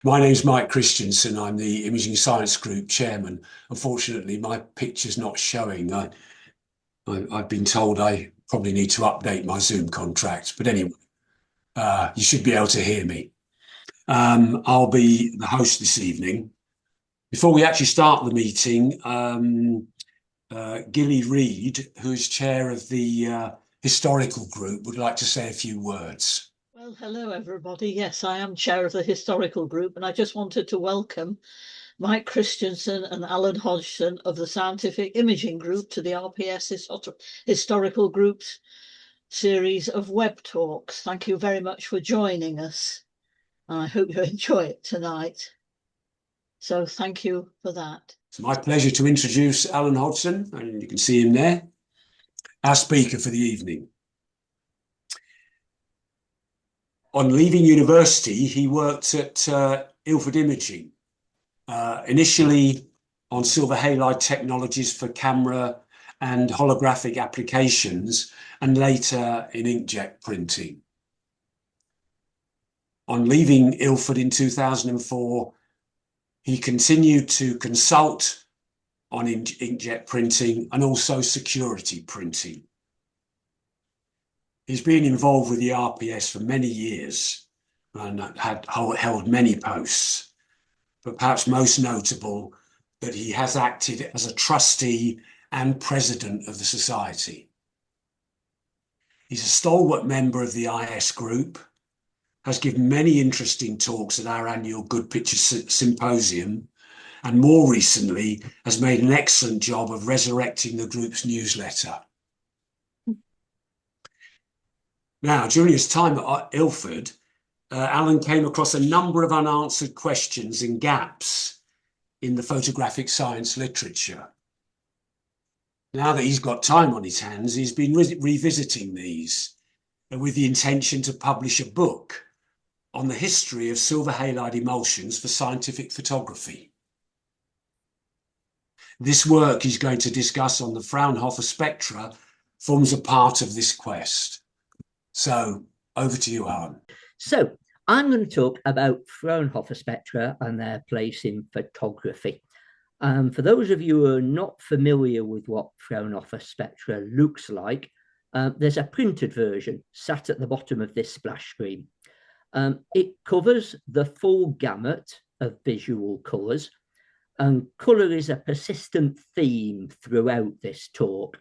My name's Mike Christensen. I'm the Imaging Science Group chairman. Unfortunately, my picture's not showing. I've been told I probably need to update my Zoom contract. But anyway, you should be able to hear me. I'll be the host this evening. Before we actually start the meeting, Gilly Reid, who's chair of the historical group, would like to say a few words. Well, hello, everybody. Yes, I am chair of the historical group, and I just wanted to welcome Mike Christensen and Alan Hodgson of the Scientific Imaging Group to the RPS Historical Group's series of web talks. Thank you very much for joining us. I hope you enjoy it tonight. So thank you for that. It's my pleasure to introduce Alan Hodgson, and you can see him there, our speaker for the evening. On leaving university, he worked at Ilford Imaging, initially on silver halide technologies for camera and holographic applications, and later in inkjet printing. On leaving Ilford in 2004, he continued to consult on inkjet printing and also security printing. He's been involved with the RPS for many years and had held many posts, but perhaps most notable that he has acted as a trustee and president of the society. He's a stalwart member of the IS group, has given many interesting talks at our annual Good Picture Symposium, and more recently has made an excellent job of resurrecting the group's newsletter. Now, during his time at Ilford, Alan came across a number of unanswered questions and gaps in the photographic science literature. Now that he's got time on his hands, he's been revisiting these with the intention to publish a book on the history of silver halide emulsions for scientific photography. This work he's going to discuss on the Fraunhofer spectra forms a part of this quest. So over to you, Alan. So I'm going to talk about Fraunhofer spectra and their place in photography. For those of you who are not familiar with what Fraunhofer spectra looks like, there's a printed version sat at the bottom of this splash screen. It covers the full gamut of visual colours, and colour is a persistent theme throughout this talk.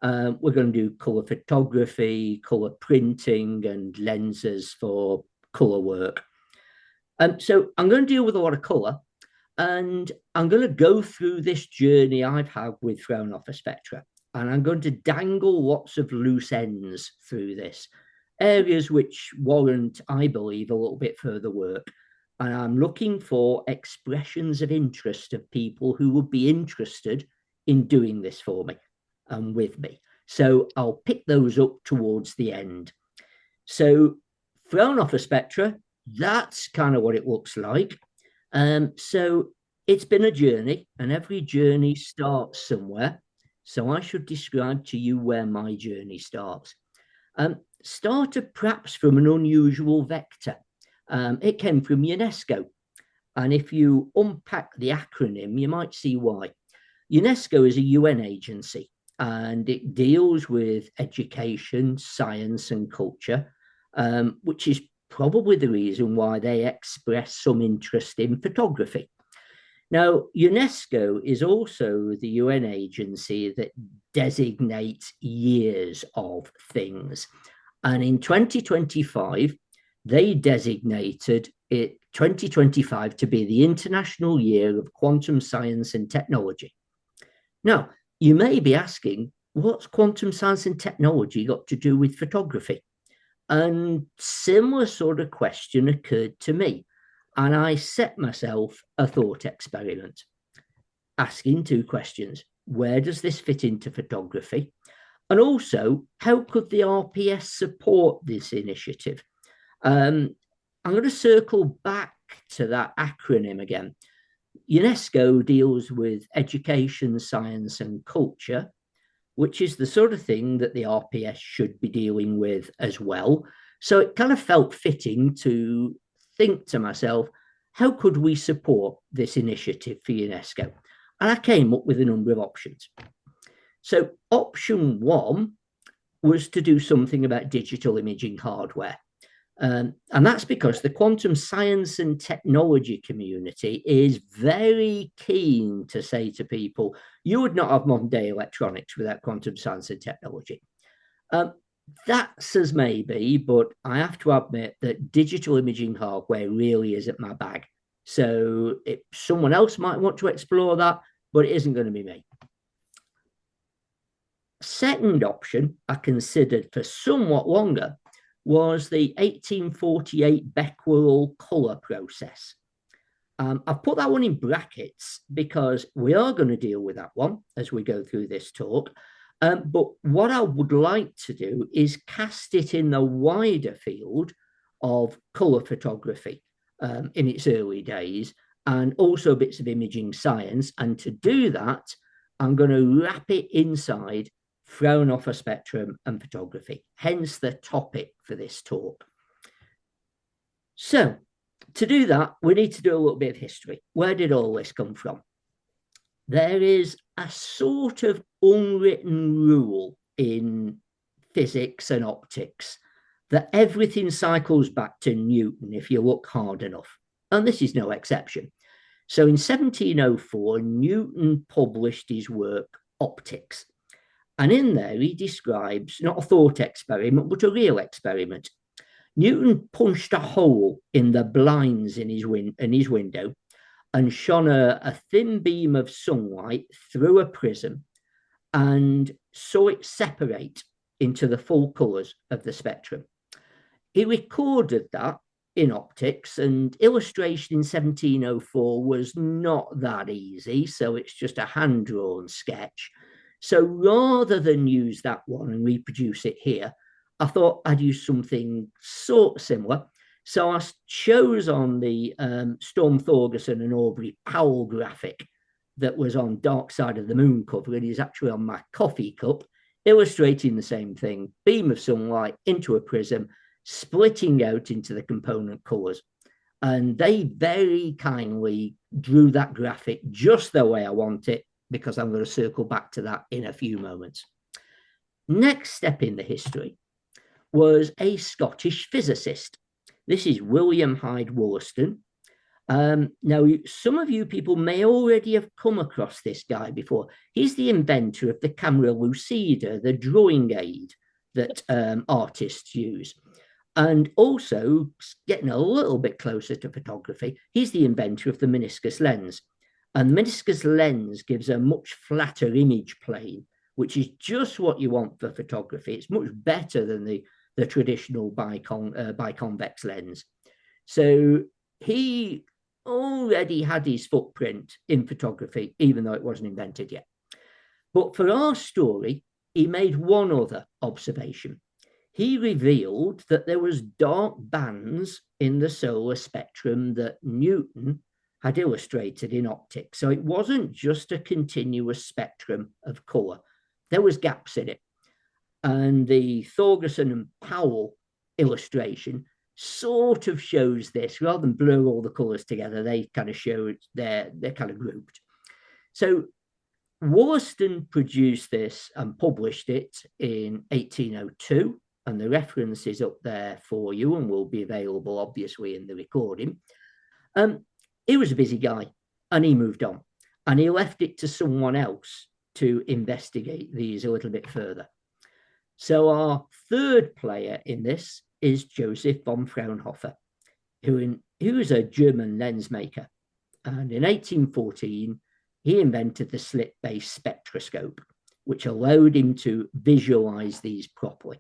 We're going to do colour photography, colour printing, and lenses for colour work. So I'm going to deal with a lot of colour, and I'm going to go through this journey I've had with Fraunhofer spectra, and I'm going to dangle lots of loose ends through this, areas which warrant, I believe, a little bit further work. And I'm looking for expressions of interest of people who would be interested in doing this for me and with me. So I'll pick those up towards the end. So Fraunhofer spectra, that's kind of what it looks like. So it's been a journey, and every journey starts somewhere. So I should describe to you where my journey starts. Started perhaps from an unusual vector. It came from UNESCO. And if you unpack the acronym, you might see why. UNESCO is a UN agency, and it deals with education, science, and culture, which is probably the reason why they express some interest in photography. Now, UNESCO is also the UN agency that designates years of things. And in 2025, they designated it 2025 to be the International Year of Quantum Science and Technology. Now, you may be asking, what's quantum science and technology got to do with photography? And similar sort of question occurred to me. And I set myself a thought experiment, asking two questions. Where does this fit into photography? And also, how could the RPS support this initiative? I'm going to circle back to that acronym again. UNESCO deals with education, science, and culture, which is the sort of thing that the RPS should be dealing with as well. So it kind of felt fitting to think to myself, how could we support this initiative for UNESCO? And I came up with a number of options. So option one was to do something about digital imaging hardware. And that's because the quantum science and technology community is very keen to say to people, you would not have modern day electronics without quantum science and technology. That's as maybe, but I have to admit that digital imaging hardware really isn't my bag. So someone else might want to explore that, but it isn't going to be me. Second option I considered for somewhat longer was the 1848 Becquerel colour process. I've put that one in brackets because we are going to deal with that one as we go through this talk. But what I would like to do is cast it in the wider field of colour photography in its early days, and also bits of imaging science. And to do that, I'm going to wrap it inside Fraunhofer spectrum and photography, hence the topic for this talk. So to do that, we need to do a little bit of history. Where did all this come from? There is a sort of unwritten rule in physics and optics that everything cycles back to Newton if you look hard enough. And this is no exception. So in 1704, Newton published his work, Optics. And in there, he describes not a thought experiment, but a real experiment. Newton punched a hole in the blinds in his window and shone a thin beam of sunlight through a prism and saw it separate into the full colours of the spectrum. He recorded that in optics, and illustration in 1704 was not that easy, so it's just a hand-drawn sketch. So rather than use that one and reproduce it here, I thought I'd use something sort of similar. So I chose on the Storm Thorgerson and Aubrey Powell graphic that was on Dark Side of the Moon cover, and is actually on my coffee cup, illustrating the same thing, beam of sunlight into a prism, splitting out into the component colours. And they very kindly drew that graphic just the way I want it, because I'm going to circle back to that in a few moments. Next step in the history was a Scottish physicist. This is William Hyde Wollaston. Now, some of you people may already have come across this guy before. He's the inventor of the camera lucida, the drawing aid that artists use. And also, getting a little bit closer to photography, he's the inventor of the meniscus lens. And the meniscus lens gives a much flatter image plane, which is just what you want for photography. It's much better than the traditional biconvex lens. So he already had his footprint in photography, even though it wasn't invented yet. But for our story, he made one other observation. He revealed that there was dark bands in the solar spectrum that Newton had illustrated in optics. So it wasn't just a continuous spectrum of colour. There was gaps in it. And the Thorgerson and Powell illustration sort of shows this. Rather than blur all the colours together, they kind of show they're kind of grouped. So Wollaston produced this and published it in 1802, and the reference is up there for you and will be available, obviously, in the recording. He was a busy guy, and he moved on, and he left it to someone else to investigate these a little bit further. So our third player in this is Joseph von Fraunhofer, who is a German lens maker. And in 1814, he invented the slit-based spectroscope, which allowed him to visualize these properly.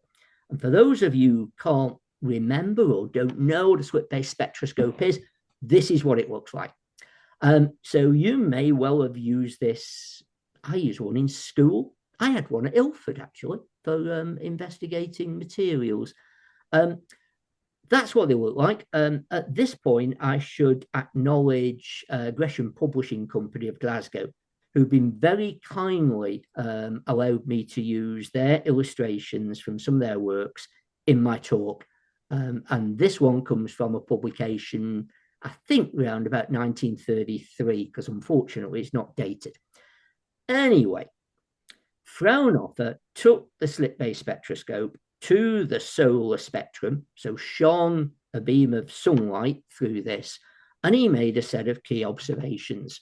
And for those of you who can't remember or don't know what a slit-based spectroscope is, this is what it looks like. So you may well have used this. I used one in school. I had one at Ilford, actually, for investigating materials. That's what they look like. At this point, I should acknowledge Gresham Publishing Company of Glasgow, who've been very kindly allowed me to use their illustrations from some of their works in my talk. And this one comes from a publication, I think around about 1933, because unfortunately it's not dated. Anyway, Fraunhofer took the slit-based spectroscope to the solar spectrum, so shone a beam of sunlight through this, and he made a set of key observations.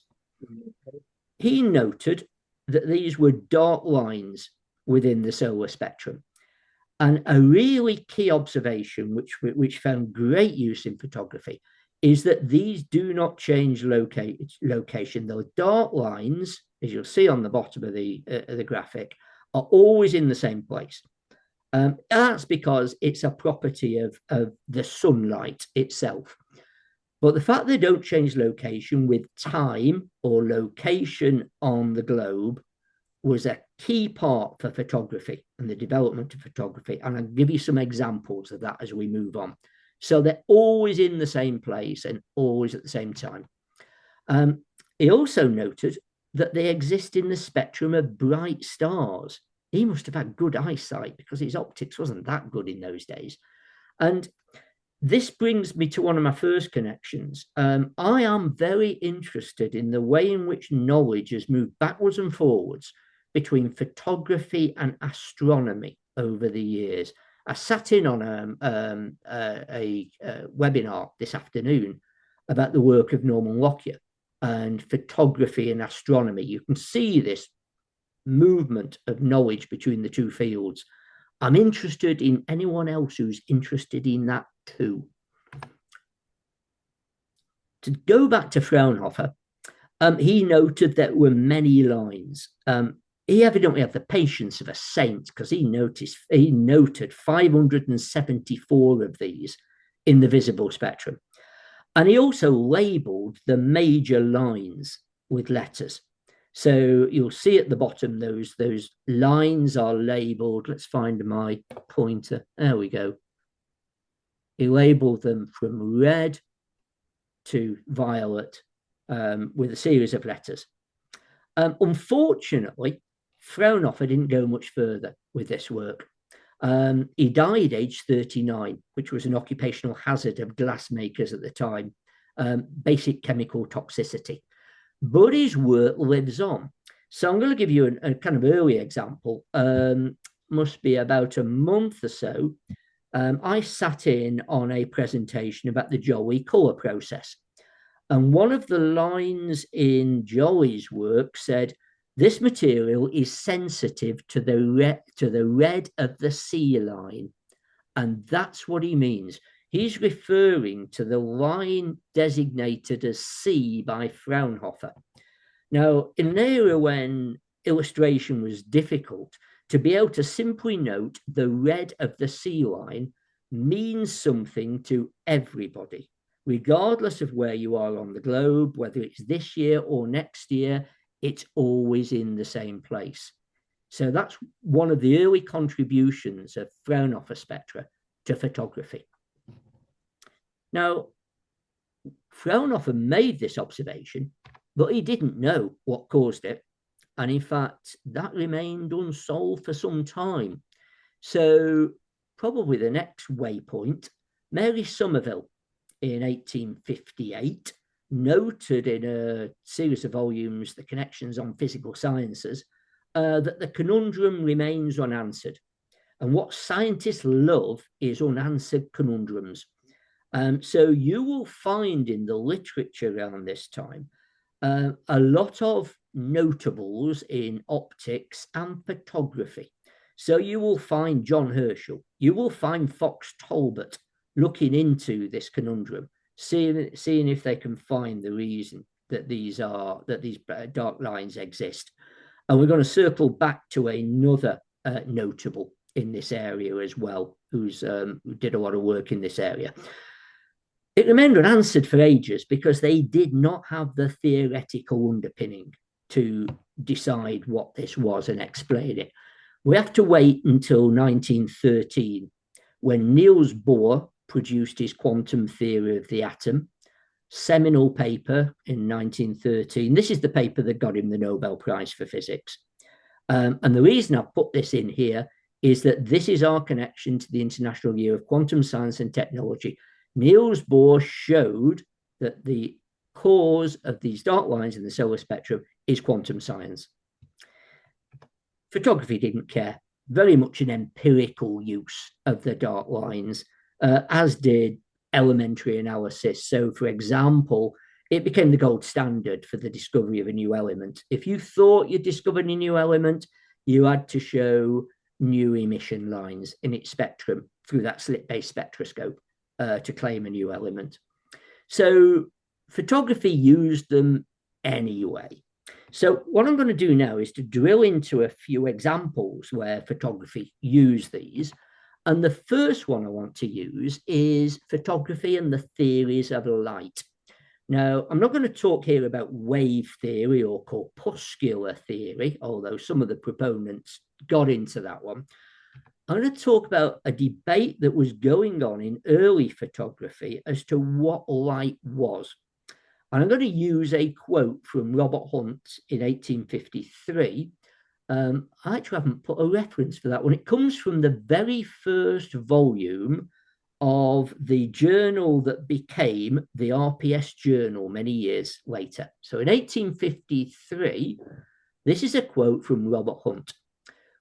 He noted that these were dark lines within the solar spectrum. And a really key observation, which found great use in photography, is that these do not change location. Those dark lines, as you'll see on the bottom of the graphic, are always in the same place. That's because it's a property of the sunlight itself. But the fact they don't change location with time or location on the globe was a key part for photography and the development of photography. And I'll give you some examples of that as we move on. So they're always in the same place and always at the same time. He also noted that they exist in the spectrum of bright stars. He must have had good eyesight because his optics wasn't that good in those days. And this brings me to one of my first connections. I am very interested in the way in which knowledge has moved backwards and forwards between photography and astronomy over the years. I sat in on a webinar this afternoon about the work of Norman Lockyer and photography and astronomy. You can see this movement of knowledge between the two fields. I'm interested in anyone else who's interested in that too. To go back to Fraunhofer, he noted there were many lines. He evidently had the patience of a saint because he noted 574 of these in the visible spectrum. And he also labeled the major lines with letters. So you'll see at the bottom, those lines are labeled. Let's find my pointer. There we go. He labeled them from red to violet with a series of letters. Unfortunately, Fraunhofer didn't go much further with this work. He died aged 39, which was an occupational hazard of glassmakers at the time, basic chemical toxicity. But his work lives on. So I'm going to give you a kind of early example. Must be about a month or so. I sat in on a presentation about the Joly color process. And one of the lines in Joly's work said, this material is sensitive to the red of the C line. And that's what he means. He's referring to the line designated as C by Fraunhofer. Now, in an era when illustration was difficult, to be able to simply note the red of the C line means something to everybody, regardless of where you are on the globe, whether it's this year or next year, it's always in the same place. So that's one of the early contributions of Fraunhofer spectra to photography. Now, Fraunhofer made this observation, but he didn't know what caused it. And in fact, that remained unsolved for some time. So probably the next waypoint, Mary Somerville in 1858 noted in a series of volumes, The Connections on Physical Sciences, that the conundrum remains unanswered. And what scientists love is unanswered conundrums. So you will find in the literature around this time a lot of notables in optics and photography. So you will find John Herschel, you will find Fox Talbot looking into this conundrum, seeing if they can find the reason that these dark lines exist. And we're going to circle back to another notable in this area as well, who did a lot of work in this area. It remained unanswered for ages because they did not have the theoretical underpinning to decide what this was and explain it. We have to wait until 1913 when Niels Bohr produced his quantum theory of the atom, seminal paper in 1913. This is the paper that got him the Nobel Prize for Physics. And the reason I've put this in here is that this is our connection to the International Year of Quantum Science and Technology. Niels Bohr showed that the cause of these dark lines in the solar spectrum is quantum science. Photography didn't care, very much an empirical use of the dark lines, as did elementary analysis. So, for example, it became the gold standard for the discovery of a new element. If you thought you discovered a new element, you had to show new emission lines in its spectrum through that slit-based spectroscope to claim a new element. So photography used them anyway. So what I'm going to do now is to drill into a few examples where photography used these. And the first one I want to use is photography and the theories of light. Now, I'm not going to talk here about wave theory or corpuscular theory, although some of the proponents got into that one. I'm going to talk about a debate that was going on in early photography as to what light was. And I'm going to use a quote from Robert Hunt in 1853. I actually haven't put a reference for that one. It comes from the very first volume of the journal that became the RPS journal many years later. So in 1853, this is a quote from Robert Hunt.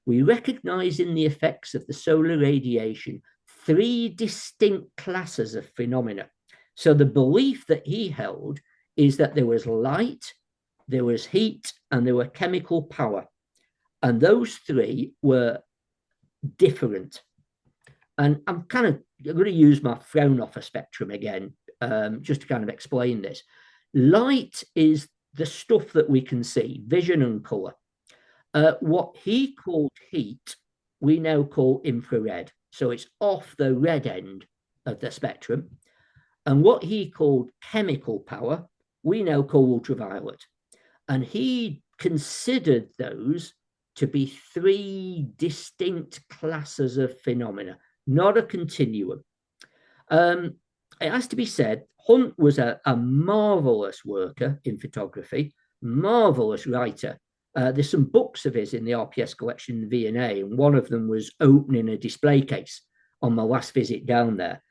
We recognize in the effects of the solar radiation 3 distinct classes of phenomena. So the belief that he held is that there was light, there was heat, and there were chemical power. And those 3 were different. And I'm going to use my Fraunhofer spectrum again, just to kind of explain this. Light is the stuff that we can see, vision and color. What he called heat, we now call infrared. So it's off the red end of the spectrum. And what he called chemical power, we now call ultraviolet. And he considered those to be 3 distinct classes of phenomena, not a continuum. It has to be said, Hunt was a marvelous worker in photography, marvelous writer. There's some books of his in the RPS collection in V&A, and one of them was opening a display case on my last visit down there.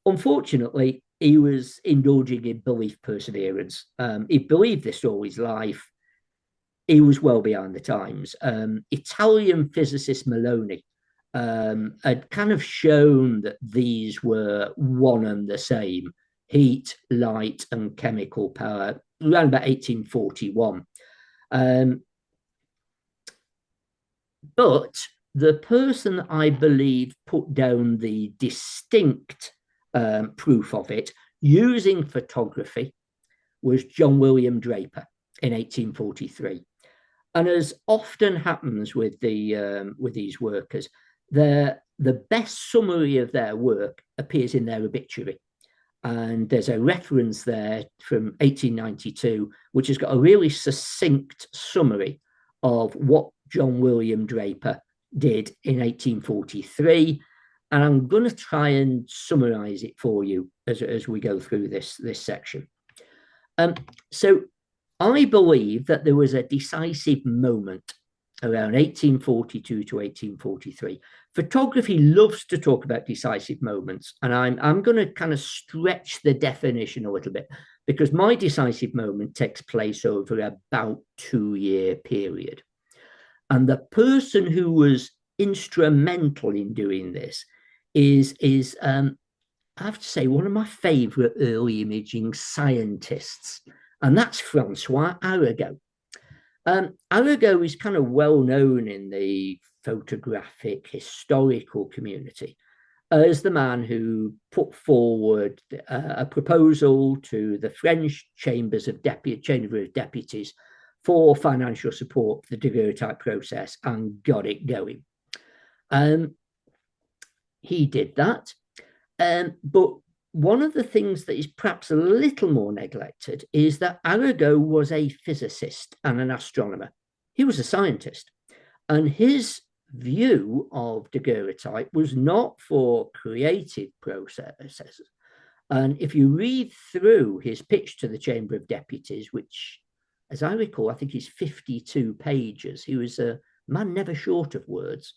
Unfortunately, he was indulging in belief perseverance. He believed this all his life. He was well behind the times. Italian physicist Maloney had kind of shown that these were one and the same, heat, light, and chemical power, around about 1841. But the person I believe put down the distinct proof of it using photography was John William Draper in 1843. And as often happens with these workers, the best summary of their work appears in their obituary. And there's a reference there from 1892, which has got a really succinct summary of what John William Draper did in 1843. And I'm going to try and summarize it for you as we go through this section. So I believe that there was a decisive moment around 1842 to 1843. Photography loves to talk about decisive moments, and I'm going to kind of stretch the definition a little bit, because my decisive moment takes place over about 2-year period. And the person who was instrumental in doing this is I have to say, one of my favorite early imaging scientists, and that's Francois Arago. Arago is kind of well known in the photographic historical community as the man who put forward a proposal to the French Chamber of Deputies for financial support for the daguerreotype process and got it going. He did that, but one of the things that is perhaps a little more neglected is that Arago was a physicist and an astronomer. He was a scientist, and his view of daguerreotype was not for creative processes. And if you read through his pitch to the Chamber of Deputies, which, as I recall, I think is 52 pages, he was a man never short of words.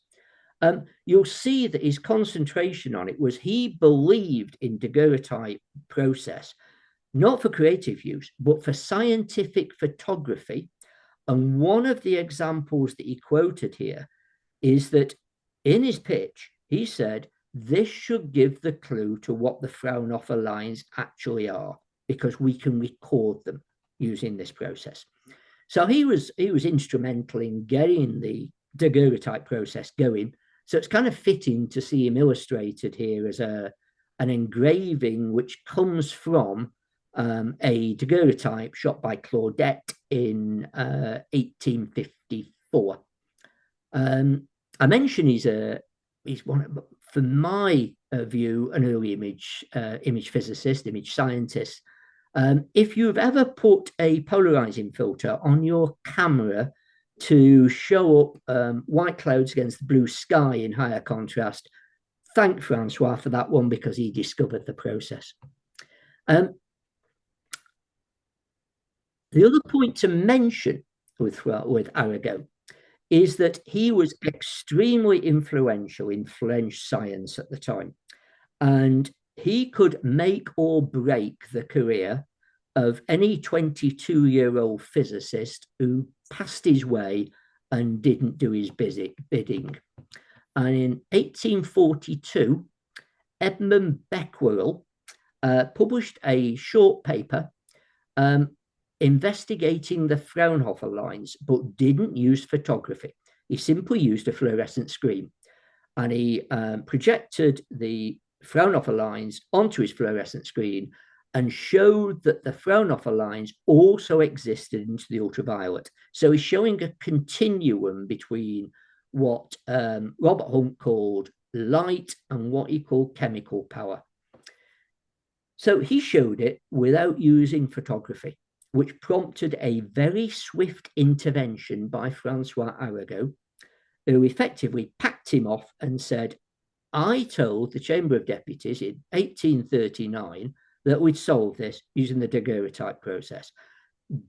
You'll see that his concentration on it was he believed in daguerreotype process not for creative use, but for scientific photography. And one of the examples that he quoted here is that in his pitch, he said, this should give the clue to what the Fraunhofer lines actually are, because we can record them using this process. So he was instrumental in getting the daguerreotype process going. So it's kind of fitting to see him illustrated here as an engraving which comes from a daguerreotype shot by Claudette in 1854. I mentioned he's one of, from my view, an early image physicist, image scientist. If you've ever put a polarizing filter on your camera to show up white clouds against the blue sky in higher contrast, thank Francois for that one, because he discovered the process. The other point to mention with Arago is that he was extremely influential in French science at the time. And he could make or break the career of any 22-year-old physicist who passed his way and didn't do his bidding. And in 1842, Edmund Becquerel published a short paper investigating the Fraunhofer lines, but didn't use photography. He simply used a fluorescent screen, and he projected the Fraunhofer lines onto his fluorescent screen and showed that the Fraunhofer lines also existed into the ultraviolet. So he's showing a continuum between what Robert Hunt called light and what he called chemical power. So he showed it without using photography, which prompted a very swift intervention by Francois Arago, who effectively packed him off and said, I told the Chamber of Deputies in 1839 that we'd solve this using the daguerreotype process.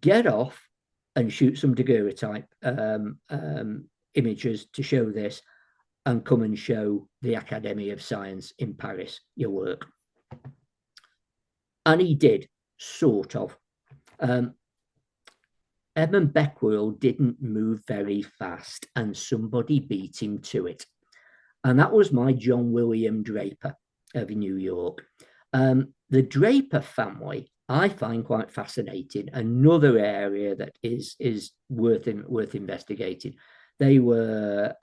Get off and shoot some daguerreotype images to show this, and come and show the Academy of Science in Paris your work. And he did, sort of. Edmund Becquerel didn't move very fast, and somebody beat him to it. And that was my John William Draper of New York. The Draper family I find quite fascinating. Another area that is worth investigating. They were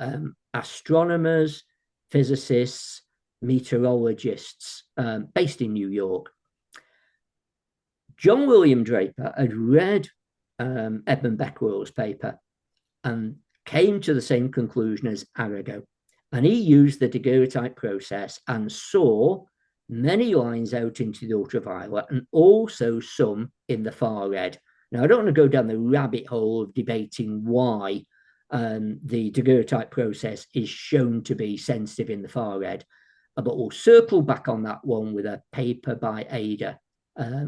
astronomers, physicists, meteorologists based in New York. John William Draper had read Edmund Becquerel's paper and came to the same conclusion as Arago. And he used the daguerreotype process and saw many lines out into the ultraviolet and also some in the far red. Now, I don't want to go down the rabbit hole of debating why the daguerreotype process is shown to be sensitive in the far red, but we'll circle back on that one with a paper by Ada,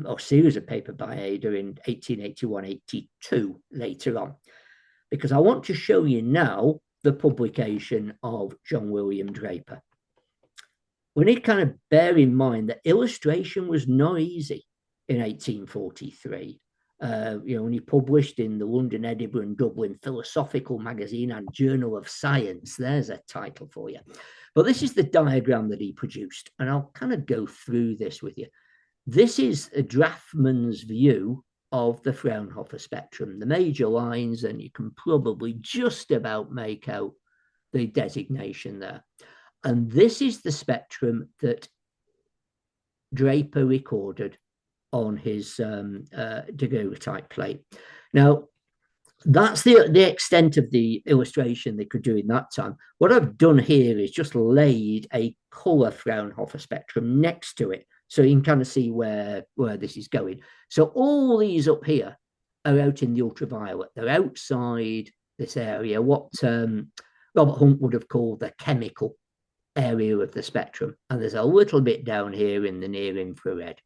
or series of paper by Ada in 1881-82 later on, because I want to show you now the publication of John William Draper. We need to kind of bear in mind that illustration was not easy in 1843. When he published in the London, Edinburgh and Dublin Philosophical Magazine and Journal of Science, there's a title for you. But this is the diagram that he produced, and I'll kind of go through this with you. This is a draftman's view of the Fraunhofer spectrum, the major lines, and you can probably just about make out the designation there. And this is the spectrum that Draper recorded on his daguerreotype plate. Now, that's the extent of the illustration they could do in that time. What I've done here is just laid a color Fraunhofer spectrum next to it, so you can kind of see where this is going. So all these up here are out in the ultraviolet. They're outside this area, what Robert Hunt would have called the chemical area of the spectrum. And there's a little bit down here in the near infrared.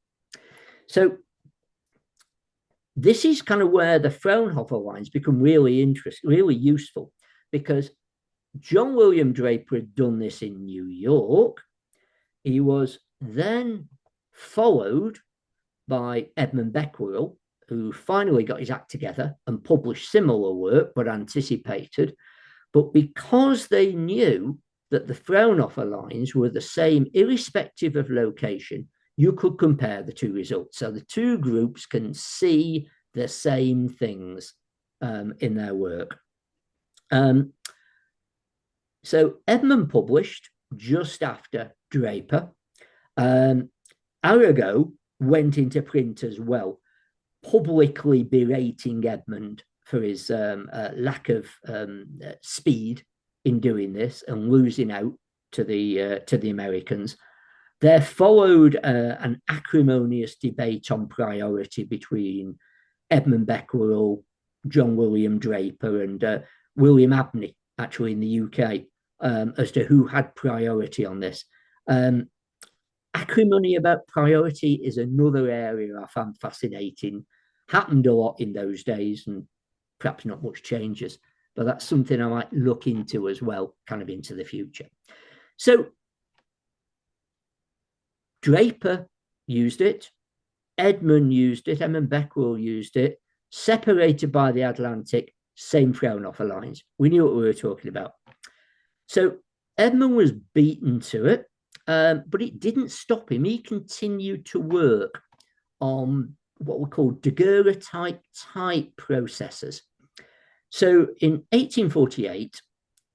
So this is kind of where the Fraunhofer lines become really useful, because John William Draper had done this in New York. He was then followed by Edmund Becquerel, who finally got his act together and published similar work, but anticipated. But because they knew that the Fraunhofer lines were the same, irrespective of location, you could compare the two results. So the two groups can see the same things in their work. So Edmund published just after Draper. Arago went into print as well, publicly berating Edmund for his lack of speed in doing this and losing out to the Americans. There followed an acrimonious debate on priority between Edmund Becquerel, John William Draper, and William Abney, actually in the UK, as to who had priority on this. Acrimony about priority is another area I found fascinating. Happened a lot in those days, and perhaps not much changes, but that's something I might look into as well, kind of into the future. So Draper used it, Edmund used it, Edmund Becquerel used it, separated by the Atlantic, same Fraunhofer lines. We knew what we were talking about. So Edmund was beaten to it, but it didn't stop him. He continued to work on what we call daguerreotype type processes. So in 1848,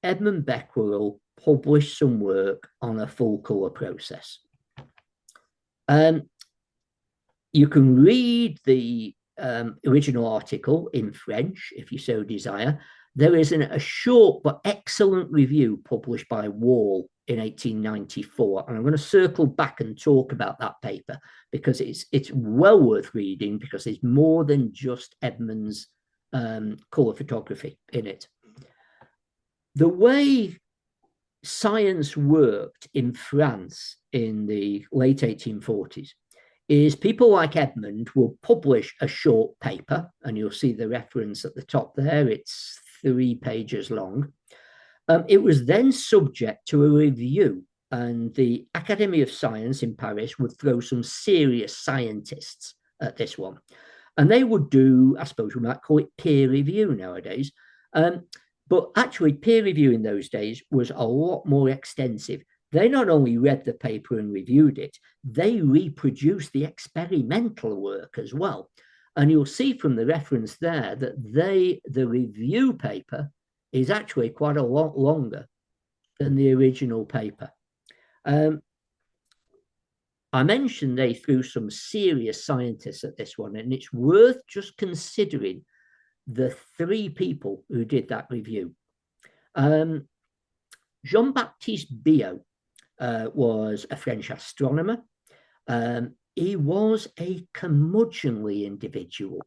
Edmund Becquerel published some work on a full colour process. You can read the original article in French if you so desire. There is a short but excellent review published by Wall in 1894, and I'm going to circle back and talk about that paper because it's well worth reading, because there's more than just Edmund's colour photography in it. The way science worked in France in the late 1840s is people like Edmund will publish a short paper, and you'll see the reference at the top there. It's 3 pages long. It was then subject to a review, and the Academy of Science in Paris would throw some serious scientists at this one. And they would do, I suppose we might call it peer review nowadays. But actually, peer review in those days was a lot more extensive. They not only read the paper and reviewed it, they reproduced the experimental work as well. And you'll see from the reference there that the review paper is actually quite a lot longer than the original paper. I mentioned they threw some serious scientists at this one, and it's worth just considering the 3 people who did that review. Jean-Baptiste Biot was a French astronomer. He was a curmudgeonly individual.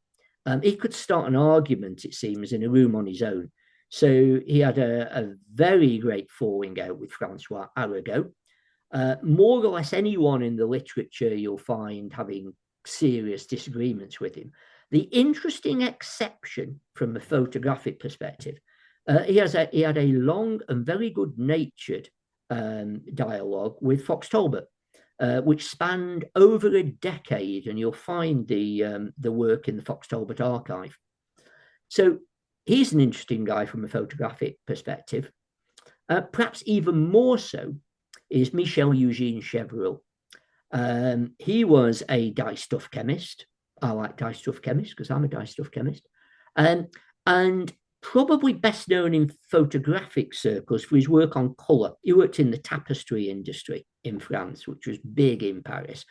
He could start an argument, it seems, in a room on his own. So he had a very great falling out with Francois Arago. More or less anyone in the literature you'll find having serious disagreements with him. The interesting exception from a photographic perspective, he had a long and very good-natured dialogue with Fox Talbot, which spanned over a decade, and you'll find the work in the Fox Talbot archive. So he's an interesting guy from a photographic perspective. Perhaps even more so is Michel Eugene Chevreul. He was a dye-stuff chemist. I like dye-stuff chemists because I'm a dye-stuff chemist. And probably best known in photographic circles for his work on colour. He worked in the tapestry industry in France, which was big in Paris.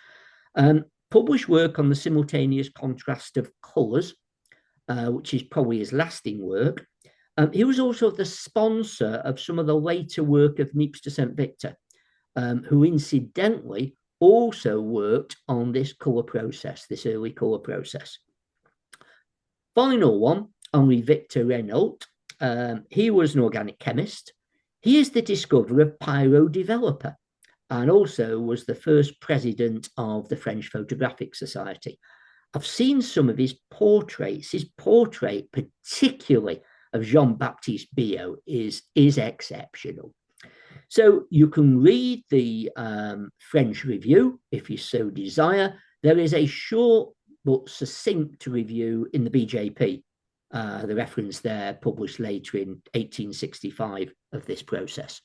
Published work on the simultaneous contrast of colours, which is probably his lasting work. He was also the sponsor of some of the later work of Niepce de Saint-Victor, who incidentally also worked on this colour process, this early colour process. Final one, Henri Victor Regnault. He was an organic chemist. He is the discoverer of pyrodeveloper and also was the first president of the French Photographic Society. I've seen some of his portraits. His portrait, particularly of Jean-Baptiste Biot, is exceptional. So you can read the French review if you so desire. There is a short but succinct review in the BJP, the reference there published later in 1865 of this process.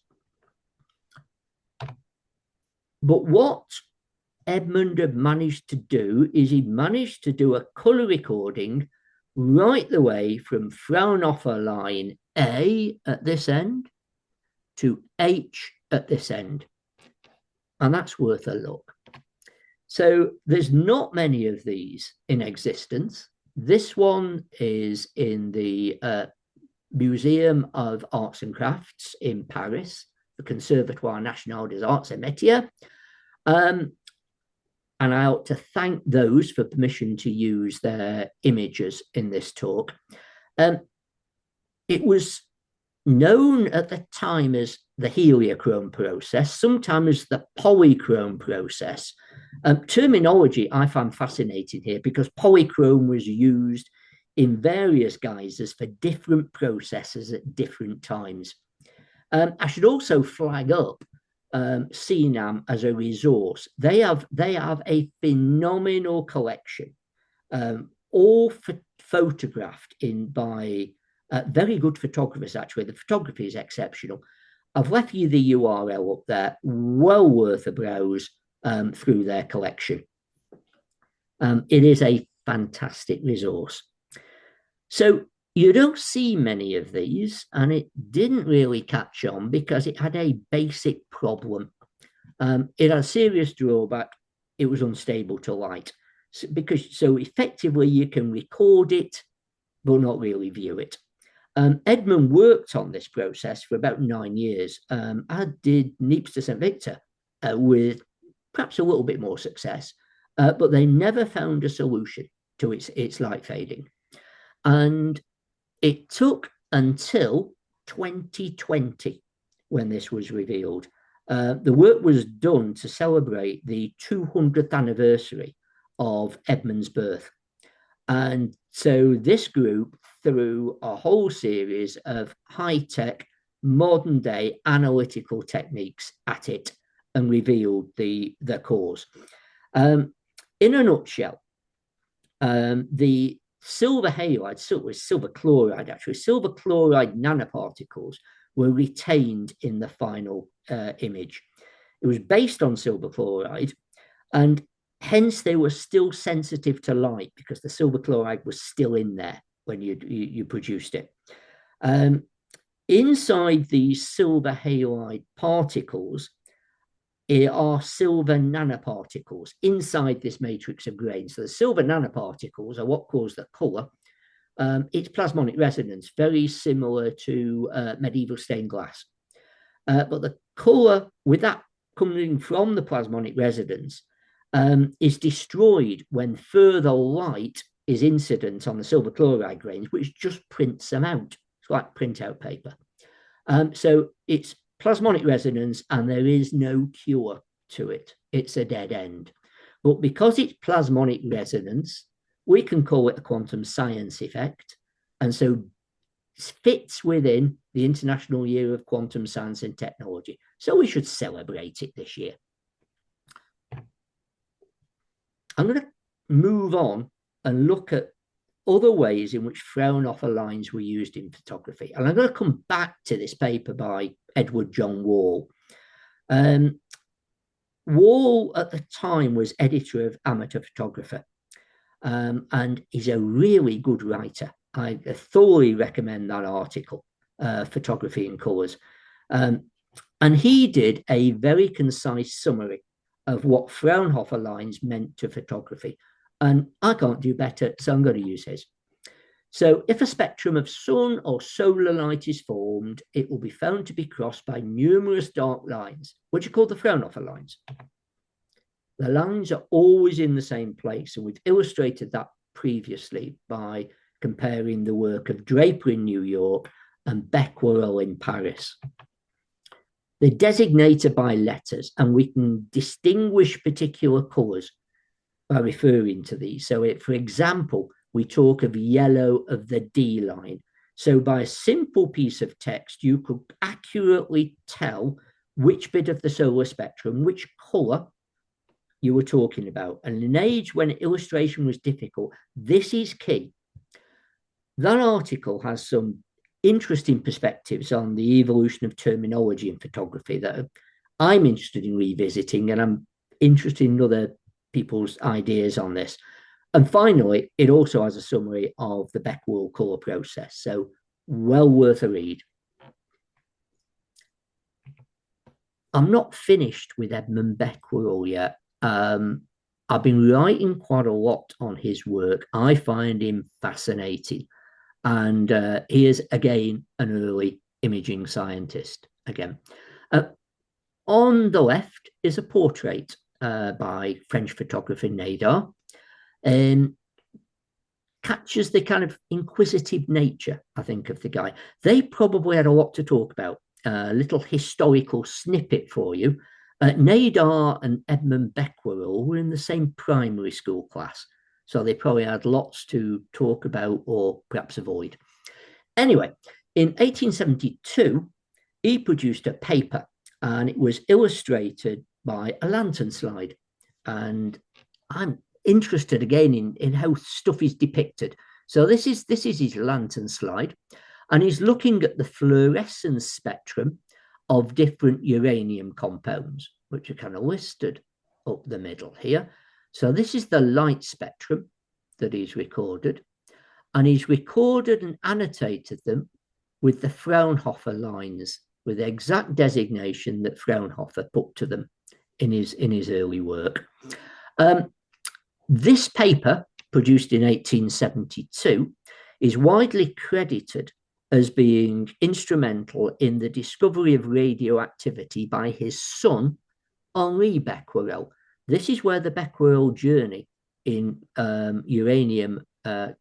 But what Edmund had managed to do is he managed to do a colour recording right the way from Fraunhofer line A at this end to H at this end. And that's worth a look. So there's not many of these in existence. This one is in the Museum of Arts and Crafts in Paris, the Conservatoire National des Arts et Métiers. And I ought to thank those for permission to use their images in this talk. It was known at the time as the heliochrome process, sometimes the polychrome process. Terminology I find fascinating here because polychrome was used in various guises for different processes at different times. I should also flag up CNAM as a resource. They have a phenomenal collection, all photographed in by very good photographers. Actually, the photography is exceptional. I've left you the URL up there. Well worth a browse through their collection. It is a fantastic resource. So you don't see many of these, and it didn't really catch on because it had a basic problem. It had a serious drawback. It was unstable to light. So effectively you can record it, but not really view it. Edmund worked on this process for about 9 years, as did Niepce de St. Victor, with perhaps a little bit more success, but they never found a solution to its light fading. And it took until 2020 when this was revealed. The work was done to celebrate the 200th anniversary of Edmund's birth. And so this group threw a whole series of high-tech, modern-day analytical techniques at it and revealed the cause. In a nutshell, the silver halide, silver chloride actually, silver chloride nanoparticles were retained in the final image. It was based on silver chloride, and hence they were still sensitive to light because the silver chloride was still in there when you produced it. Inside these silver halide particles are silver nanoparticles inside this matrix of grain. So the silver nanoparticles are what cause the colour. It's plasmonic resonance, very similar to medieval stained glass. But the colour, with that coming from the plasmonic resonance, is destroyed when further light is incident on the silver chloride grains, which just prints them out. It's like printout paper. So it's plasmonic resonance, and there is no cure to it. It's a dead end. But because it's plasmonic resonance, we can call it a quantum science effect, and so fits within the International Year of Quantum Science and Technology. So we should celebrate it this year. I'm going to move on and look at other ways in which Fraunhofer lines were used in photography. And I'm going to come back to this paper by Edward John Wall. Wall at the time was editor of Amateur Photographer, and he's a really good writer. I thoroughly recommend that article, Photography in Colours. And he did a very concise summary of what Fraunhofer lines meant to photography. And I can't do better, so I'm going to use his. So if a spectrum of sun or solar light is formed, it will be found to be crossed by numerous dark lines, which are called the Fraunhofer lines. The lines are always in the same place, and we've illustrated that previously by comparing the work of Draper in New York and Becquerel in Paris. They're designated by letters, and we can distinguish particular colours by referring to these. So for example, we talk of yellow of the D line. So by a simple piece of text, you could accurately tell which bit of the solar spectrum, which colour you were talking about, and in an age when illustration was difficult, this is key. That article has some interesting perspectives on the evolution of terminology in photography that I'm interested in revisiting, and I'm interested in other people's ideas on this. And finally, it also has a summary of the Becquerel colour process, so well worth a read. I'm not finished with Edmund Becquerel yet. I've been writing quite a lot on his work. I find him fascinating. And he is, again, an early imaging scientist. Again, on the left is a portrait by French photographer Nadar, and captures the kind of inquisitive nature, I think, of the guy. They probably had a lot to talk about. A little historical snippet for you. Nadar and Edmund Becquerel were in the same primary school class, so they probably had lots to talk about or perhaps avoid. Anyway, in 1872, he produced a paper, and it was illustrated by a lantern slide. And I'm interested again in how stuff is depicted. So this is his lantern slide, and he's looking at the fluorescence spectrum of different uranium compounds, which are kind of listed up the middle here. So this is the light spectrum that he's recorded, and he's recorded and annotated them with the Fraunhofer lines, with the exact designation that Fraunhofer put to them in his early work. This paper, produced in 1872, is widely credited as being instrumental in the discovery of radioactivity by his son, Henri Becquerel. This is where the Becquerel journey in uranium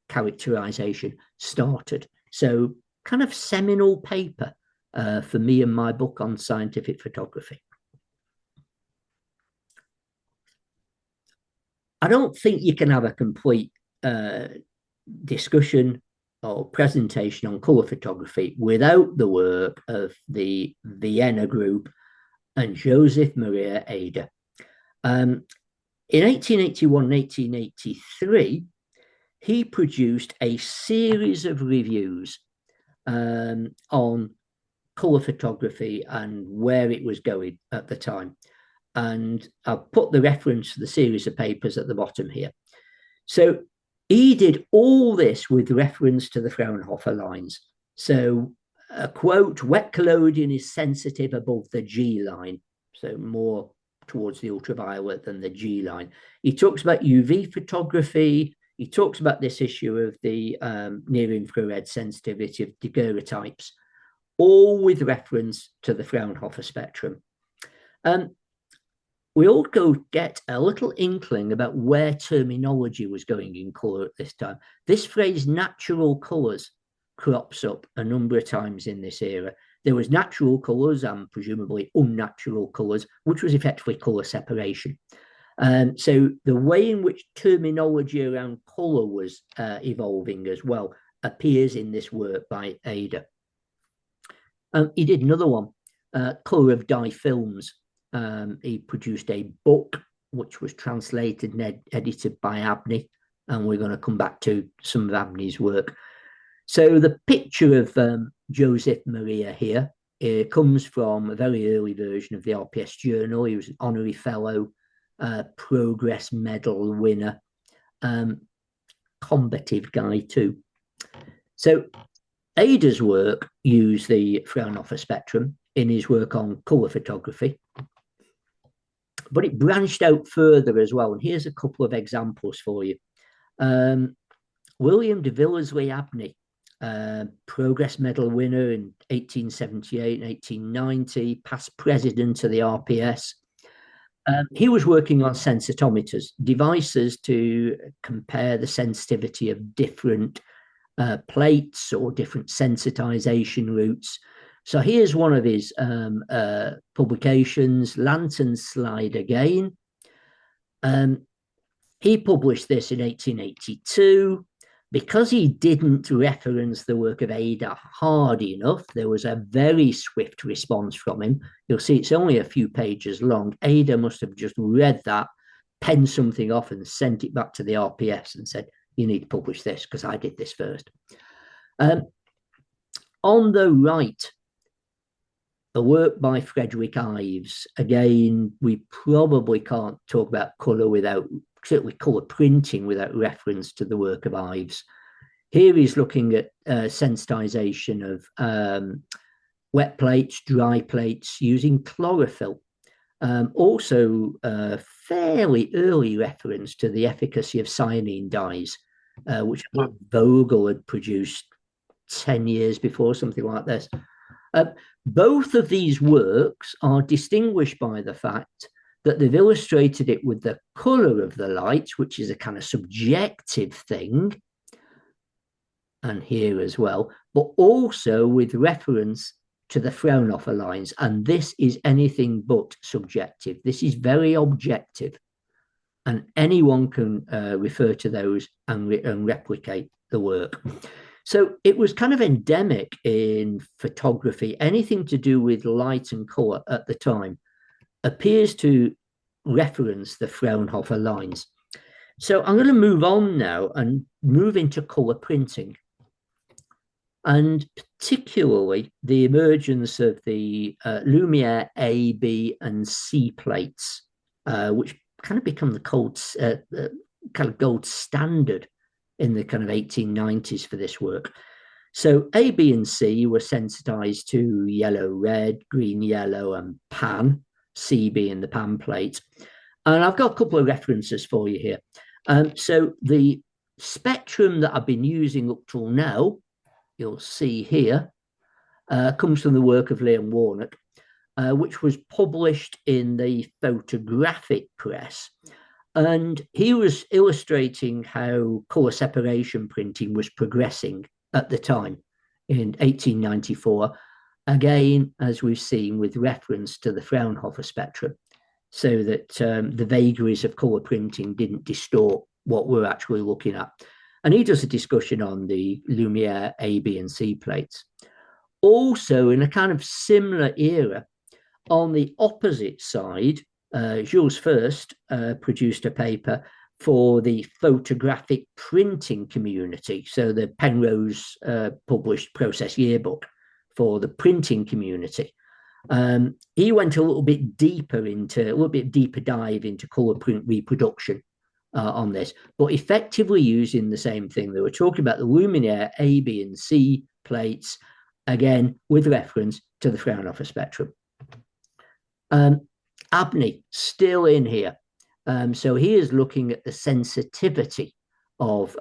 characterization started. So kind of seminal paper for me and my book on scientific photography. I don't think you can have a complete discussion or presentation on colour photography without the work of the Vienna group and Joseph Maria Eder. In 1881 and 1883, he produced a series of reviews on colour photography and where it was going at the time. And I've put the reference to the series of papers at the bottom here. So he did all this with reference to the Fraunhofer lines. So a quote, wet collodion is sensitive above the G line, so more towards the ultraviolet than the G line. He talks about UV photography. He talks about this issue of the near-infrared sensitivity of daguerreotypes, all with reference to the Fraunhofer spectrum. We also get a little inkling about where terminology was going in colour at this time. This phrase natural colours crops up a number of times in this era. There was natural colours and presumably unnatural colours, which was effectively colour separation. So the way in which terminology around colour was evolving as well appears in this work by Eder. He did another one, Colour of Dye Films. He produced a book which was translated and edited by Abney, and we're going to come back to some of Abney's work. So the picture of Joseph Maria here comes from a very early version of the RPS Journal. He was an honorary fellow, Progress Medal winner, combative guy too. So Eder's work used the Fraunhofer spectrum in his work on colour photography, but it branched out further as well. And here's a couple of examples for you. William de Villesley Abney, Progress Medal winner in 1878 and 1890, past president of the RPS. He was working on sensitometers, devices to compare the sensitivity of different plates or different sensitization routes. So here's one of his publications, Lantern Slide again. He published this in 1882. Because he didn't reference the work of Eder hard enough, there was a very swift response from him. You'll see it's only a few pages long. Eder must have just read that, penned something off and sent it back to the RPS and said, you need to publish this because I did this first. On the right, a work by Frederick Ives. Again, we probably can't talk about colour without, certainly colour printing without reference to the work of Ives. Here he's looking at sensitization of wet plates, dry plates using chlorophyll. Also a fairly early reference to the efficacy of cyanine dyes, which Vogel had produced 10 years before, something like this. Both of these works are distinguished by the fact that they've illustrated it with the colour of the light, which is a kind of subjective thing, and here as well, but also with reference to the Fraunhofer lines. And this is anything but subjective. This is very objective. And anyone can refer to those and replicate the work. So it was kind of endemic in photography. Anything to do with light and colour at the time appears to reference the Fraunhofer lines. So I'm going to move on now and move into colour printing, and particularly the emergence of the Lumiere A, B, and C plates, which kind of become the kind of gold standard in the kind of 1890s for this work. So A, B, and C were sensitized to yellow, red, green, yellow, and pan, CB in the pan plate. And I've got a couple of references for you here. So the spectrum that I've been using up till now, you'll see here, comes from the work of Liam Warnock, which was published in the Photographic press. And he was illustrating how colour separation printing was progressing at the time in 1894, again, as we've seen, with reference to the Fraunhofer spectrum, so that the vagaries of colour printing didn't distort what we're actually looking at. And he does a discussion on the Lumiere A, B, and C plates. Also, in a kind of similar era, on the opposite side, Jules First produced a paper for the photographic printing community. So the Penrose published Process Yearbook for the printing community. He went a little bit deeper dive into colour print reproduction on this, but effectively using the same thing. They were talking about the Lumiere A, B, and C plates, again, with reference to the Fraunhofer spectrum. Abney, still in here. So he is looking at the sensitivity of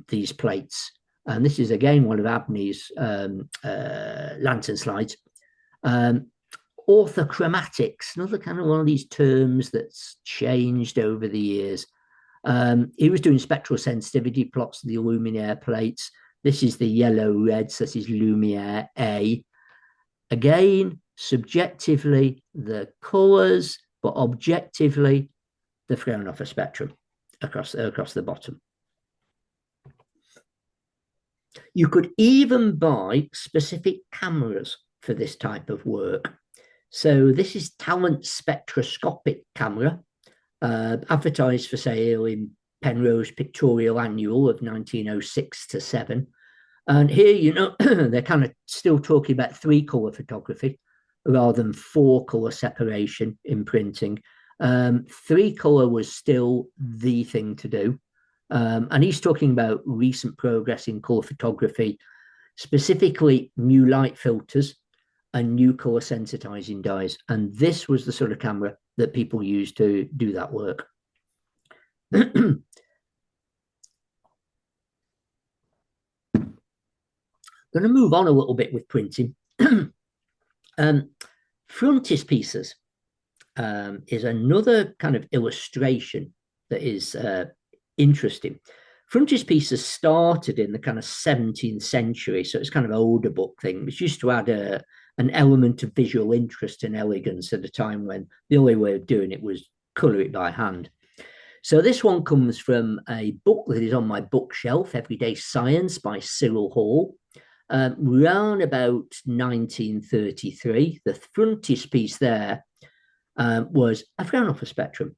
these plates. And this is, again, one of Abney's lantern slides. Orthochromatics, another kind of one of these terms that's changed over the years. He was doing spectral sensitivity plots of the Lumiere plates. This is the yellow reds. This is Lumiere A. Again, subjectively, the colours, but objectively, the Fraunhofer spectrum across the bottom. You could even buy specific cameras for this type of work. So this is Talent spectroscopic camera, advertised for sale in Penrose Pictorial Annual of 1906 to 7. And here, you know, they're kind of still talking about 3-colour photography rather than 4-colour separation in printing. 3-colour was still the thing to do. And he's talking about recent progress in colour photography, specifically new light filters and new colour sensitizing dyes. And this was the sort of camera that people used to do that work. Going to move on a little bit with printing. Frontispieces is another kind of illustration that is interesting. Frontispieces started in the kind of 17th century, so it's kind of an older book thing, which used to add an element of visual interest and elegance at a time when the only way of doing it was colour it by hand. So this one comes from a book that is on my bookshelf, Everyday Science by Cyril Hall. Round about 1933, the frontispiece there was a Fraunhofer spectrum.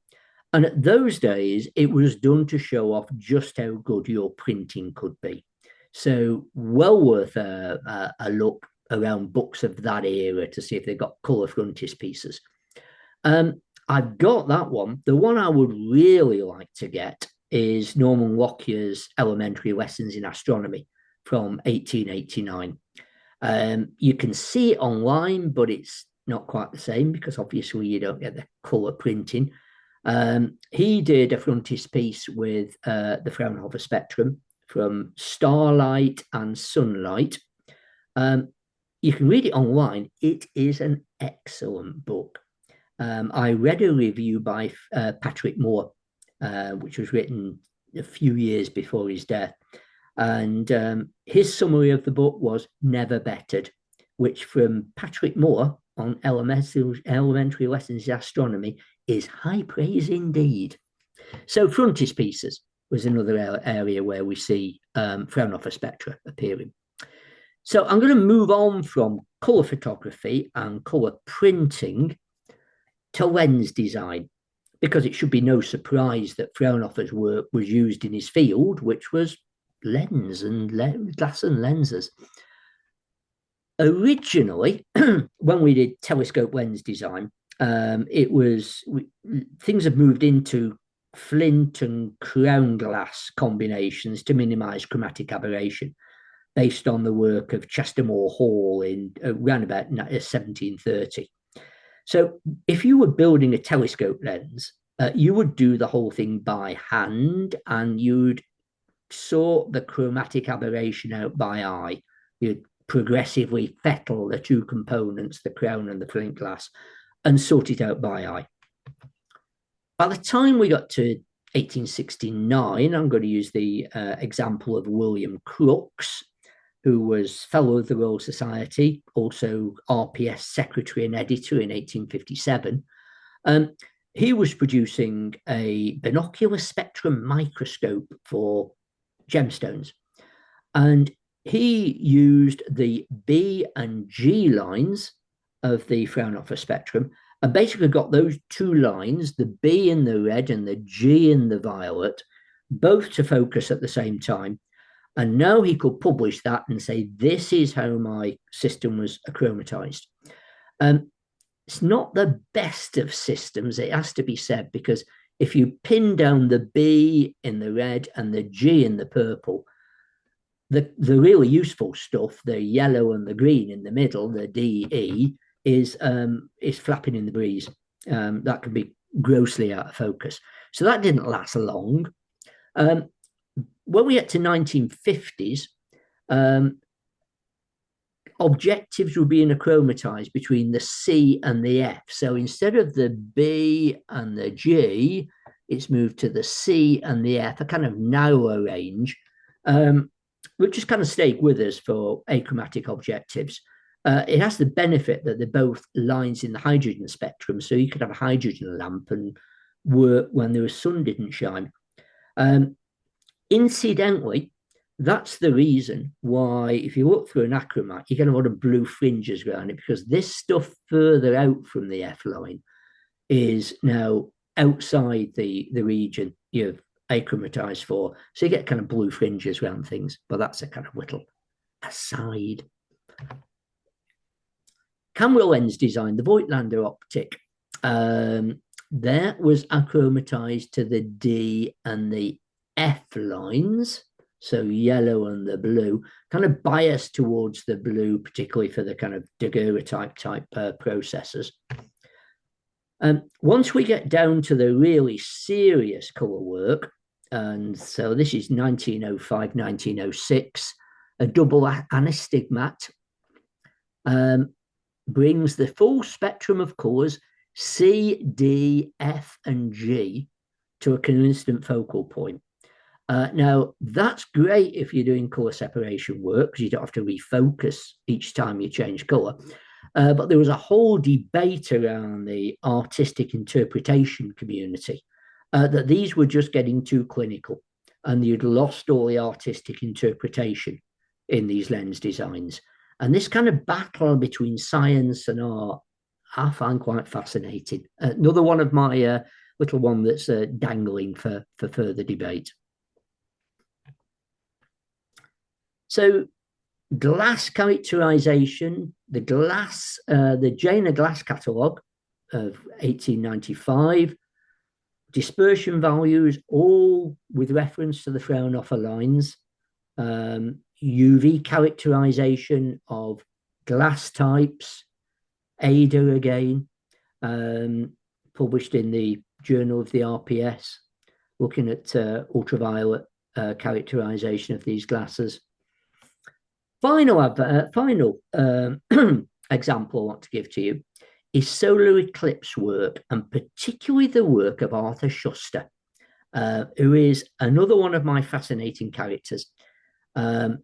And at those days, it was done to show off just how good your printing could be. So well worth a look around books of that era to see if they've got colour frontispieces. I've got that one. The one I would really like to get is Norman Lockyer's Elementary Lessons in Astronomy from 1889. You can see it online, but it's not quite the same because obviously you don't get the colour printing. He did a frontispiece with the Fraunhofer spectrum from starlight and sunlight. You can read it online. It is an excellent book. I read a review by Patrick Moore, which was written a few years before his death. And his summary of the book was never bettered, which from Patrick Moore on Elementary Lessons in Astronomy is high praise indeed. So frontispieces was another area where we see Fraunhofer spectra appearing. So I'm going to move on from colour photography and colour printing to lens design, because it should be no surprise that Fraunhofer's work was used in his field, which was glass and lenses. Originally, when we did telescope lens design, things have moved into flint and crown glass combinations to minimize chromatic aberration, based on the work of Chestermore Hall in around about 1730. So if you were building a telescope lens, you would do the whole thing by hand, and you'd sort the chromatic aberration out by eye. You'd progressively fettle the two components, the crown and the flint glass, and sort it out by eye. By the time we got to 1869, I'm going to use the example of William Crookes, who was Fellow of the Royal Society, also RPS Secretary and Editor in 1857. He was producing a binocular spectrum microscope for gemstones. And he used the B and G lines of the Fraunhofer spectrum and basically got those two lines, the B in the red and the G in the violet, both to focus at the same time. And now he could publish that and say, this is how my system was achromatized. It's not the best of systems, it has to be said, because if you pin down the B in the red and the G in the purple, the really useful stuff, the yellow and the green in the middle, the DE, is flapping in the breeze. That can be grossly out of focus. So that didn't last long. When we get to 1950s, objectives were being achromatized between the C and the F. So instead of the B and the G, it's moved to the C and the F, a kind of narrower range, which just kind of stayed with us for achromatic objectives. It has the benefit that they're both lines in the hydrogen spectrum, so you could have a hydrogen lamp and work when the sun didn't shine. Incidentally, that's the reason why, if you look through an achromat, you get a lot of blue fringes around it, because this stuff further out from the F line is now outside the region you've achromatized for. So you get kind of blue fringes around things, but that's a kind of little aside. Camera lens design, the Voigtlander optic, that was achromatized to the D and the F lines, so yellow and the blue, kind of biased towards the blue, particularly for the kind of daguerreotype type processors. Once we get down to the really serious color work, and so this is 1905, 1906, a double anastigmat brings the full spectrum of colors C, D, F, and G to a constant focal point. Now, that's great if you're doing color separation work, because you don't have to refocus each time you change color. But there was a whole debate around the artistic interpretation community that these were just getting too clinical, and you'd lost all the artistic interpretation in these lens designs. And this kind of battle between science and art, I find quite fascinating. Another one of my little one that's dangling for further debate. So glass characterization, the Jena glass catalogue of 1895, dispersion values, all with reference to the Fraunhofer lines, UV characterization of glass types, Ada again, published in the Journal of the RPS, looking at ultraviolet characterization of these glasses. Final example I want to give to you is solar eclipse work, and particularly the work of Arthur Schuster, who is another one of my fascinating characters.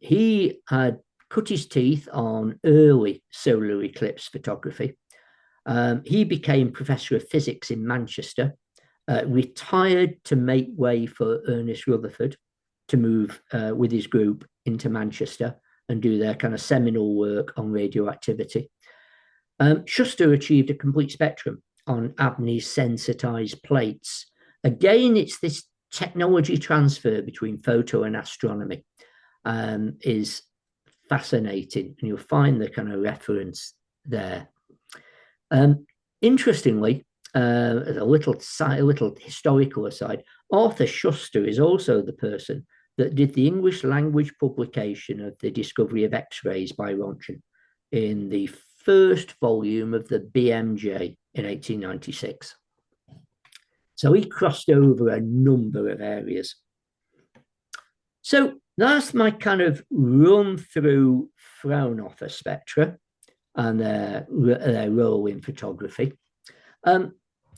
He had cut his teeth on early solar eclipse photography. He became professor of physics in Manchester, retired to make way for Ernest Rutherford to move with his group into Manchester and do their kind of seminal work on radioactivity. Schuster achieved a complete spectrum on Abney's sensitized plates. Again, it's this technology transfer between photo and astronomy is fascinating, and you'll find the kind of reference there. Interestingly, as a little historical aside, Arthur Schuster is also the person that did the English language publication of the discovery of X-rays by Rontgen in the first volume of the BMJ in 1896. So he crossed over a number of areas. So that's my kind of run through Fraunhofer spectra and their role in photography.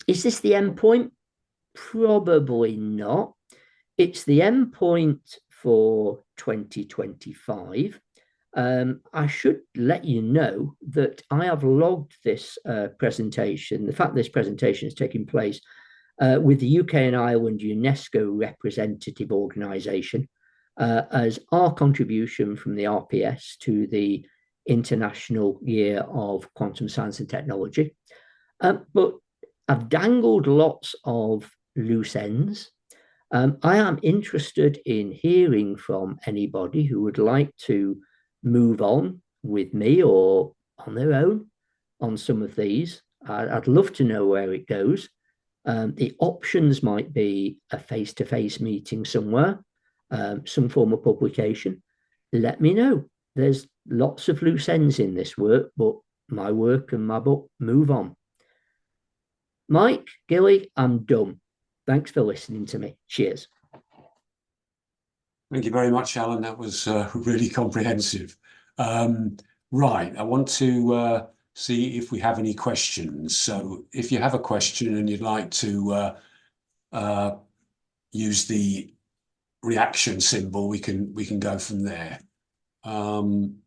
Is this the end point? Probably not. It's the end point for 2025. I should let you know that I have logged this presentation, the fact this presentation is taking place with the UK and Ireland UNESCO representative organisation as our contribution from the RPS to the International Year of Quantum Science and Technology. But I've dangled lots of loose ends. I am interested in hearing from anybody who would like to move on with me or on their own on some of these. I'd love to know where it goes. The options might be a face-to-face meeting somewhere, some form of publication. Let me know. There's lots of loose ends in this work, but my work and my book move on. Mike, Gilly, I'm done. Thanks for listening to me. Cheers. Thank you very much, Alan. That was really comprehensive. Right, I want to see if we have any questions. So if you have a question and you'd like to use the reaction symbol, we can go from there. Alan,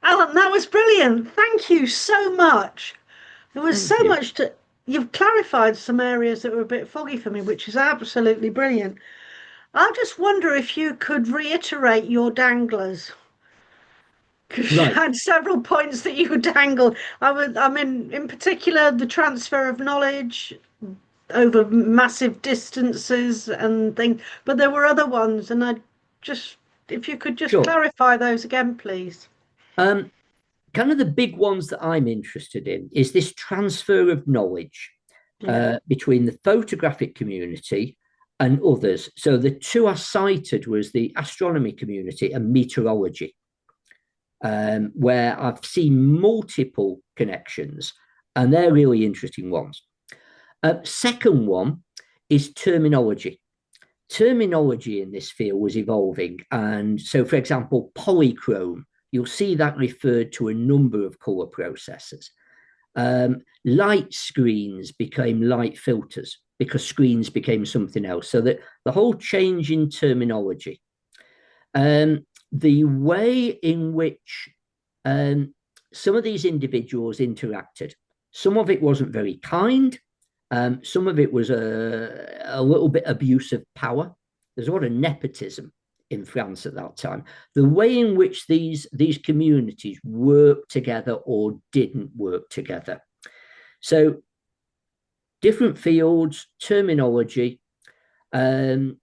that was brilliant. Thank you so much. There was so much to... You've clarified some areas that were a bit foggy for me, which is absolutely brilliant. I just wonder if you could reiterate your danglers. Because you had several points that you dangled. I mean, in particular, the transfer of knowledge over massive distances and things. But there were other ones, and if you could just clarify those again, please. Kind of the big ones that I'm interested in is this transfer of knowledge between the photographic community and others. So the two I cited was the astronomy community and meteorology, where I've seen multiple connections, and they're really interesting ones. Second one is terminology. Terminology in this field was evolving. And so, for example, polychrome, you'll see that referred to a number of color processes. Light screens became light filters because screens became something else. So that the whole change in terminology, the way in which some of these individuals interacted, some of it wasn't very kind. Some of it was a little bit abuse of power. There's a lot of nepotism in France at that time. The way in which these communities worked together or didn't work together. So different fields, terminology. I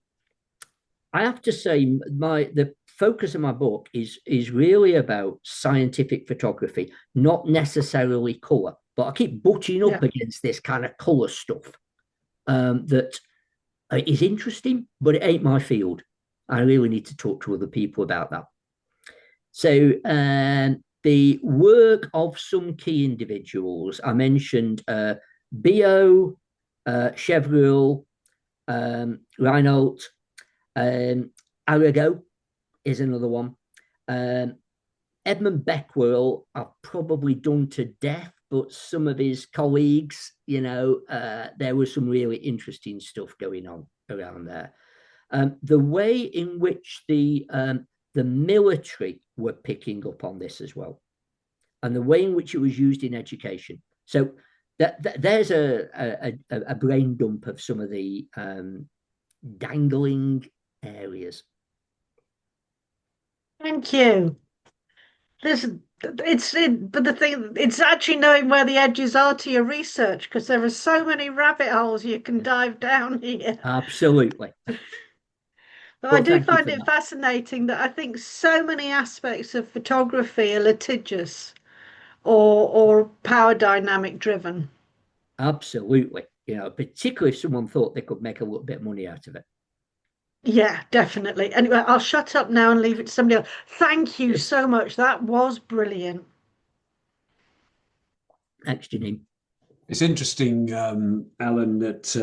have to say, the focus of my book is really about scientific photography, not necessarily color. But I keep butting up against this kind of color stuff that is interesting, but it ain't my field. I really need to talk to other people about that. So the work of some key individuals, I mentioned Bio, Chevreul, Reinhold, Arago is another one. Edmund Becquerel, I've probably done to death, but some of his colleagues, there was some really interesting stuff going on around there. The way in which the military were picking up on this as well, and the way in which it was used in education. So there's a brain dump of some of the dangling areas. Thank you. But the thing, it's actually knowing where the edges are to your research, because there are so many rabbit holes you can dive down here. Absolutely. But I do find it fascinating that I think so many aspects of photography are litigious or power dynamic driven. Absolutely. Particularly if someone thought they could make a little bit of money out of it. Yeah, definitely. Anyway, I'll shut up now and leave it to somebody else. Thank you so much. That was brilliant. Thanks, Janine. It's interesting, Alan, that,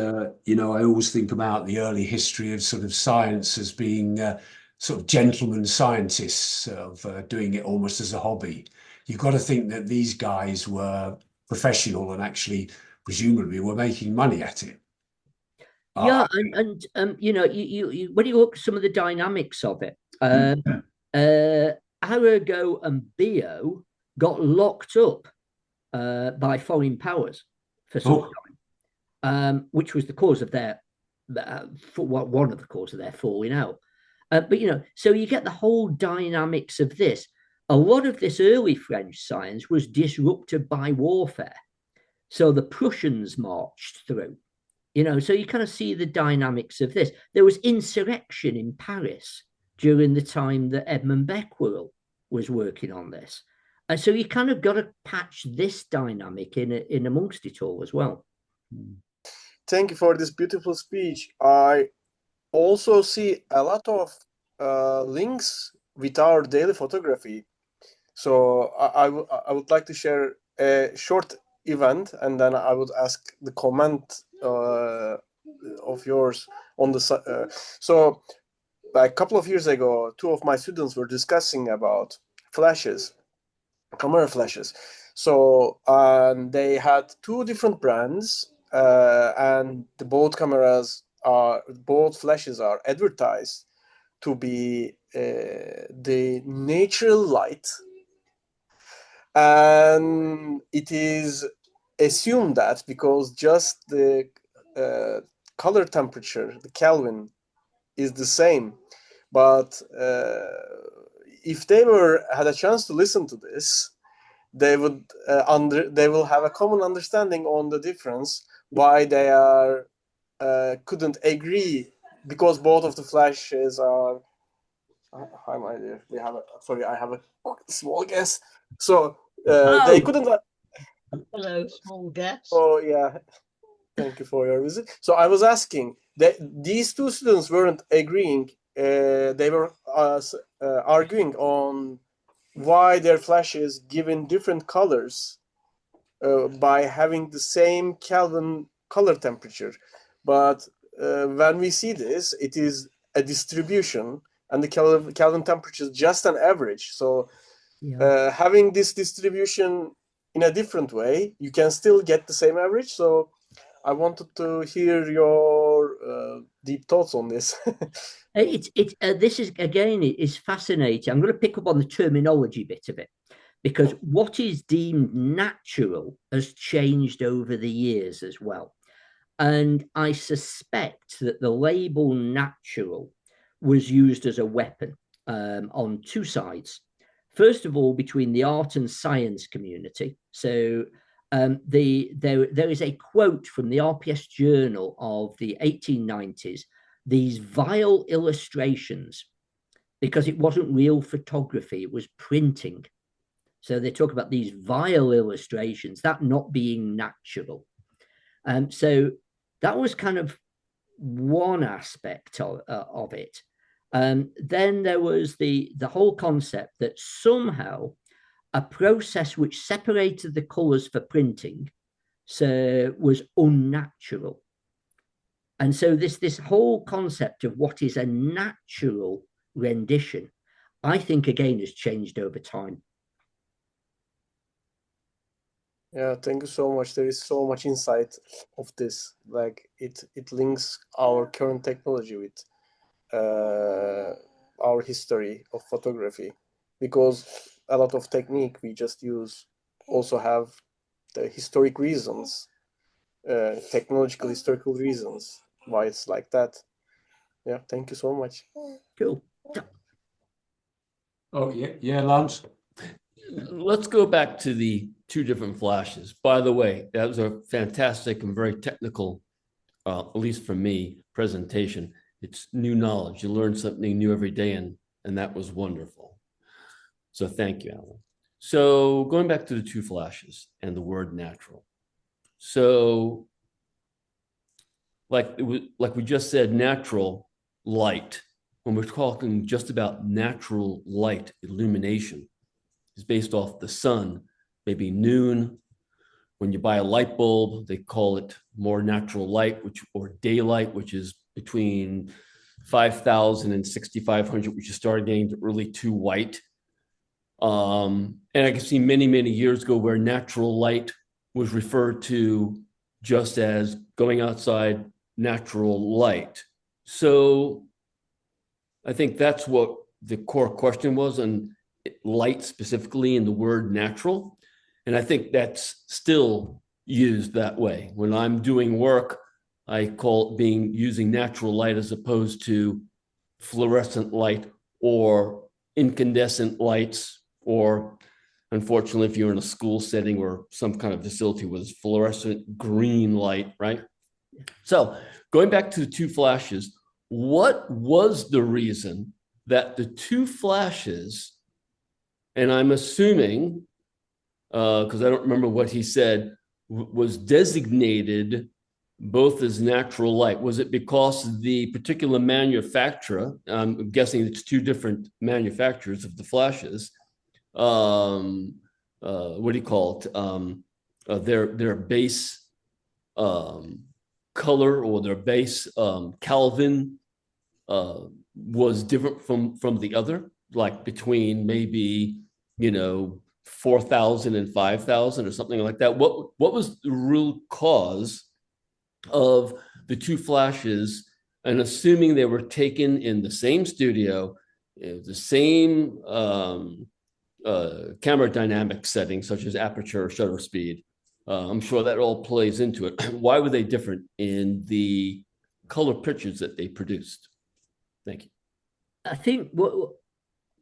I always think about the early history of sort of science as being sort of gentleman scientists of doing it almost as a hobby. You've got to think that these guys were professional and actually, presumably, were making money at it. Yeah, and you when you look at some of the dynamics of it, Arago and Bio got locked up by foreign powers for some time, which was the cause of their one of the cause of their falling out. But so you get the whole dynamics of this. A lot of this early French science was disrupted by warfare. So the Prussians marched through. So you kind of see the dynamics of this. There was insurrection in Paris during the time that Edmund Becquerel was working on this. And so you kind of got to patch this dynamic in amongst it all as well. Thank you for this beautiful speech. I also see a lot of links with our daily photography. So I would like to share a short event, and then I would ask the comment of yours on the so like a couple of years ago, two of my students were discussing about flashes, camera flashes. So they had two different brands, and both flashes are advertised to be the natural light, and it is assumed that because just the color temperature, the Kelvin, is the same, but if they had a chance to listen to this, they would they will have a common understanding on the difference, why they couldn't agree, because both of the flashes are. Hi, my dear. I have a small guess. So they couldn't. Hello, small guess. Oh yeah, thank you for your visit. So I was asking that these two students weren't agreeing. They were arguing on why their flashes given different colors by having the same Kelvin color temperature. But when we see this, it is a distribution, and the Kelvin temperature is just an average. So having this distribution in a different way, you can still get the same average. So I wanted to hear your deep thoughts on this. This is fascinating. I'm going to pick up on the terminology bit of it, because what is deemed natural has changed over the years as well. And I suspect that the label natural was used as a weapon on two sides. First of all, between the art and science community. So there is a quote from the RPS journal of the 1890s, these vile illustrations, because it wasn't real photography, it was printing. So they talk about these vile illustrations, that not being natural. So that was kind of one aspect of it. Then there was the whole concept that somehow a process which separated the colors for printing was unnatural. And so this whole concept of what is a natural rendition, I think, again, has changed over time. Yeah, thank you so much. There is so much insight of this. Like it links our current technology with our history of photography, because a lot of technique we just use also have the historic reasons, technological historical reasons why it's like that. Yeah, thank you so much. Cool. Oh, yeah, Lance. Let's go back to the two different flashes. By the way, that was a fantastic and very technical, at least for me, presentation. It's new knowledge. You learn something new every day, and that was wonderful. So thank you, Alan. So going back to the two flashes and the word natural. So like we just said, natural light, when we're talking just about natural light illumination, is based off the sun, maybe noon. When you buy a light bulb, they call it more natural light, or daylight, which is between 5,000 and 6,500, which is starting getting to early to white. And I can see many, many years ago where natural light was referred to just as going outside, natural light. So I think that's what the core question was, and light specifically in the word natural. And I think that's still used that way. When I'm doing work, I call it using natural light as opposed to fluorescent light or incandescent lights, or unfortunately, if you're in a school setting or some kind of facility with fluorescent green light, right? So going back to the two flashes, what was the reason that the two flashes, and I'm assuming, because I don't remember what he said, was designated both as natural light? Was it because the particular manufacturer, I'm guessing it's two different manufacturers of the flashes, what do you call it? Their base color, or their base Kelvin was different from the other, like between maybe, 4,000 and 5,000 or something like that. What was the real cause of the two flashes? And assuming they were taken in the same studio, the same camera dynamic settings, such as aperture or shutter speed, I'm sure that all plays into it. Why were they different in the color pictures that they produced? Thank you. I think what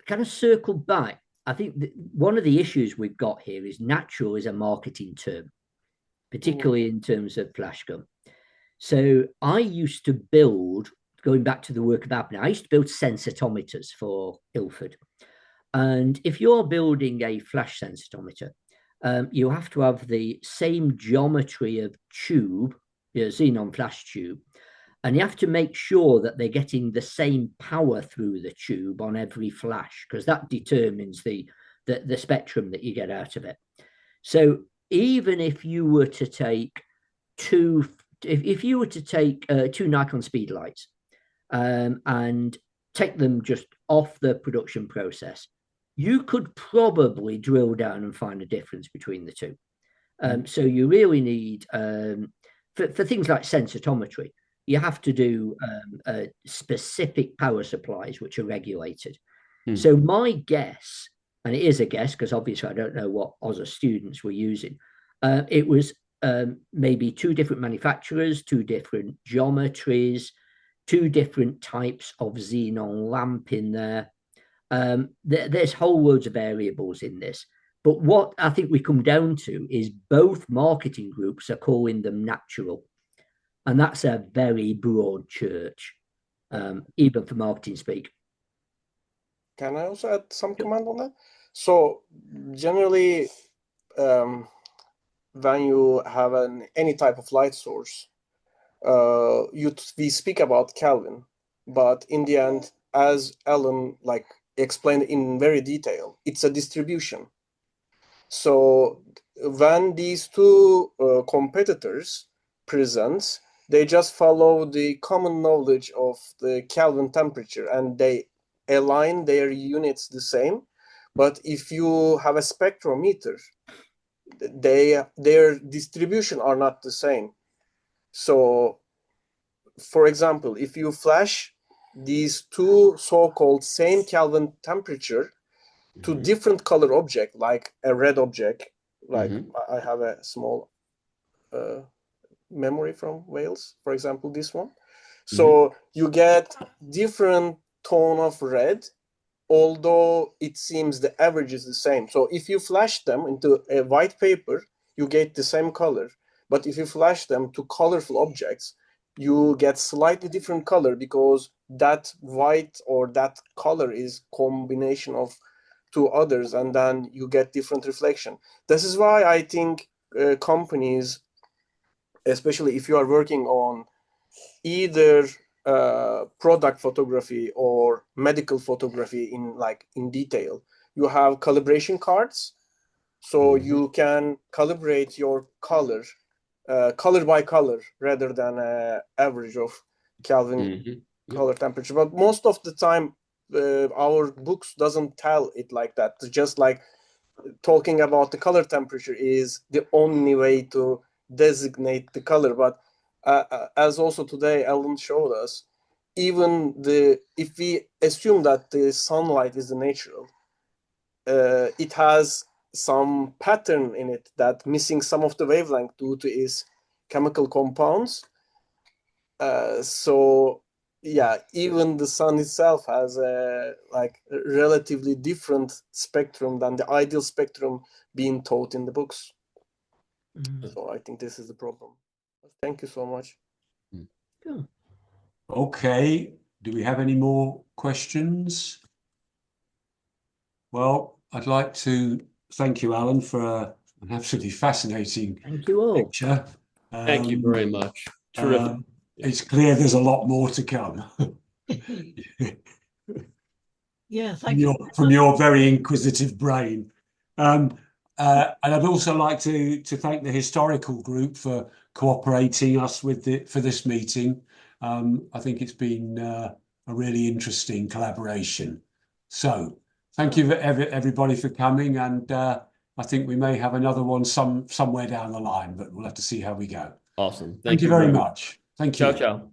kind of circle back, I think one of the issues we've got here is natural is a marketing term, particularly in terms of flash gun. So I used to build, going back to the work of Abner, I used to build sensitometers for Ilford. And if you're building a flash sensitometer, you have to have the same geometry of tube, xenon flash tube, and you have to make sure that they're getting the same power through the tube on every flash, because that determins the spectrum that you get out of it. So even if you were to take two Nikon speed lights and take them just off the production process, you could probably drill down and find a difference between the two. So you really need, for things like sensitometry, you have to do specific power supplies which are regulated. So my guess, and it is a guess because obviously I don't know what other students were using, it was maybe two different manufacturers, two different geometries, two different types of xenon lamp in there. There's whole loads of variables in this. But what I think we come down to is both marketing groups are calling them natural. And that's a very broad church, even for marketing speak. Can I also add some comment on that? So generally, when you have any type of light source, we speak about Kelvin, but in the end, as Alan explained in very detail, it's a distribution. So when these two competitors present, they just follow the common knowledge of the Kelvin temperature and they align their units the same. But if you have a spectrometer, their distribution are not the same. So, for example, if you flash these two so-called same Kelvin temperature to different color object, like a red object, like I have a small memory from Wales, for example, this one. So you get different tone of red, although it seems the average is the same. So if you flash them into a white paper, you get the same color. But if you flash them to colorful objects, you get slightly different color because that white or that color is combination of two others, and then you get different reflection. This is why I think companies, especially if you are working on either product photography or medical photography in detail, you have calibration cards, so you can calibrate your color by color rather than average of Kelvin color temperature. But most of the time our books doesn't tell it like that. It's just like talking about the color temperature is the only way to designate the color. But as also today Alan showed us, even if we assume that the sunlight is the natural, it has some pattern in it that missing some of the wavelength due to its chemical compounds. So yeah, even the sun itself has a relatively different spectrum than the ideal spectrum being taught in the books. So I think this is the problem. Thank you so much. Okay, do we have any more questions? Well, I'd like to thank you, Alan, for an absolutely fascinating lecture. Thank you very much. Terrific. It's clear there's a lot more to come. Yeah, thank you. From your very inquisitive brain. And I'd also like to thank the historical group for cooperating us for this meeting. I think it's been a really interesting collaboration. So thank you everybody for coming, and I think we may have another one somewhere down the line, but we'll have to see how we go. Awesome. Thank you very much. Thank you. Ciao, ciao.